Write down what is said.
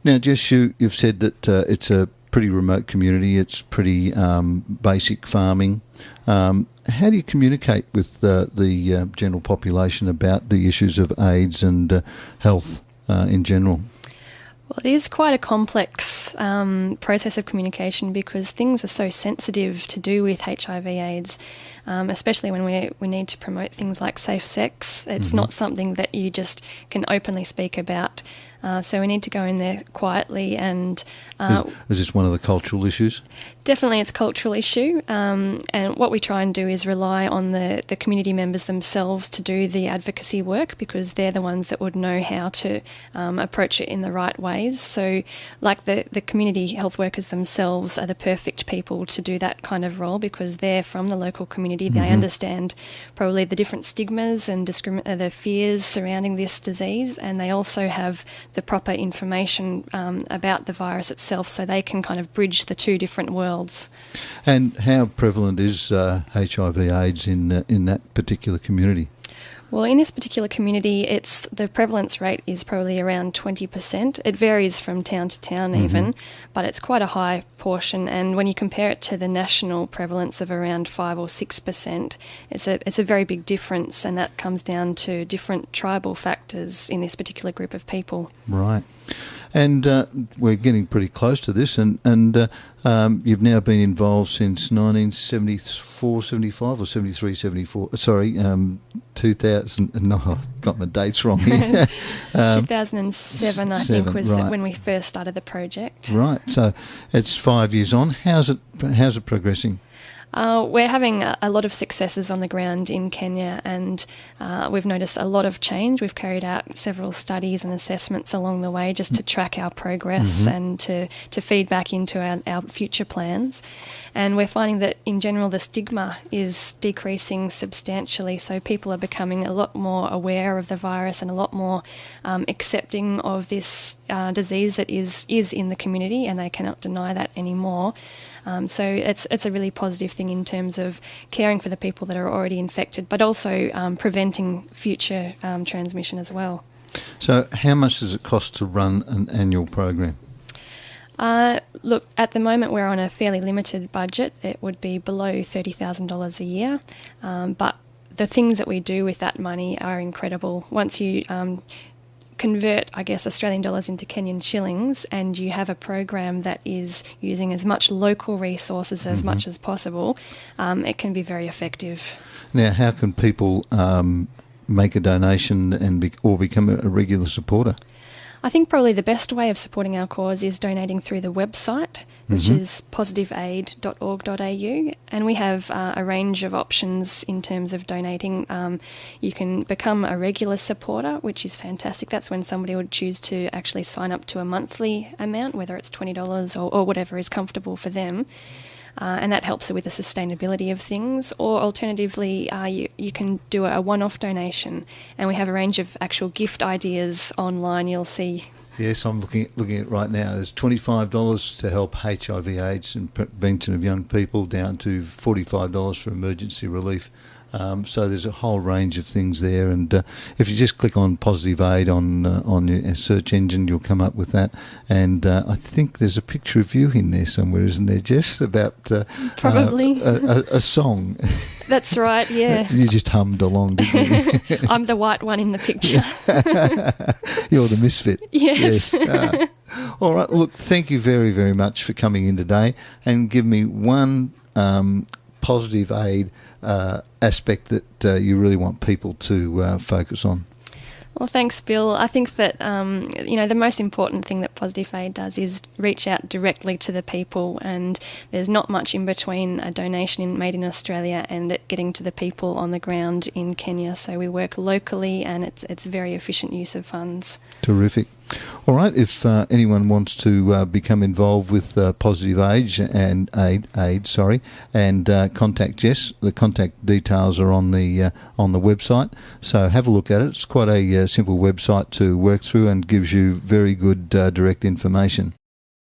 Now, Jess, you've said that it's a pretty remote community. It's pretty basic farming. How do you communicate with the general population about the issues of AIDS and health in general? Well, it is quite a complex process of communication because things are so sensitive to do with HIV/AIDS, especially when we need to promote things like safe sex. It's not something that you just can openly speak about. So we need to go in there quietly and... Is this one of the cultural issues? Definitely it's a cultural issue, and what we try and do is rely on the community members themselves to do the advocacy work because they're the ones that would know how to approach it in the right ways. So like the community health workers themselves are the perfect people to do that kind of role because they're from the local community. They understand probably the different stigmas and the fears surrounding this disease, and they also have the proper information about the virus itself so they can kind of bridge the two different worlds. And how prevalent is HIV/AIDS in that particular community? Well, in this particular community, the prevalence rate is probably around 20%. It varies from town to town even, but it's quite a high portion. And when you compare it to the national prevalence of around 5 or 6%, it's a very big difference, and that comes down to different tribal factors in this particular group of people. Right. And we're getting pretty close to this, and you've now been involved since 1974, 75 or 73, 74, 2000, no, I've got my dates wrong here. 2007, I think, was when we first started the project. Right, so it's 5 years on. How's it progressing? We're having a lot of successes on the ground in Kenya, and we've noticed a lot of change. We've carried out several studies and assessments along the way just to track our progress and to feed back into our future plans. And we're finding that in general the stigma is decreasing substantially, so people are becoming a lot more aware of the virus and a lot more accepting of this disease that is in the community, and they cannot deny that anymore. So it's a really positive thing in terms of caring for the people that are already infected, but also preventing future transmission as well. So how much does it cost to run an annual program? Look, at the moment we're on a fairly limited budget. It would be below $30,000 a year, but the things that we do with that money are incredible. Once you convert, I guess, Australian dollars into Kenyan shillings, and you have a program that is using as much local resources as much as possible, it can be very effective. Now, how can people make a donation or become a regular supporter? I think probably the best way of supporting our cause is donating through the website, which is positiveaid.org.au, and we have a range of options in terms of donating. You can become a regular supporter, which is fantastic. That's when somebody would choose to actually sign up to a monthly amount, whether it's $20 or whatever is comfortable for them. And that helps with the sustainability of things. Or alternatively, you can do a one-off donation, and we have a range of actual gift ideas online. You'll see. Yes, I'm looking at it right now. There's $25 to help HIV/AIDS and prevention of young people, down to $45 for emergency relief. So there's a whole range of things there, and if you just click on Positive Aid on your search engine, you'll come up with that. And I think there's a picture of you in there somewhere, isn't there, Jess? About probably a song. That's right. Yeah. You just hummed along, didn't you? I'm the white one in the picture. You're the misfit. Yes. All right. Look, thank you very, very much for coming in today, and give me one Positive Aid aspect that you really want people to focus on. Well, thanks, Bill. I think that, the most important thing that Positive Aid does is reach out directly to the people, and there's not much in between a donation made in Australia and it getting to the people on the ground in Kenya. So we work locally, and it's very efficient use of funds. Terrific. All right, if anyone wants to become involved with Positive Aid and contact Jess, the contact details are on the website. So have a look at it. It's quite a simple website to work through and gives you very good direct information.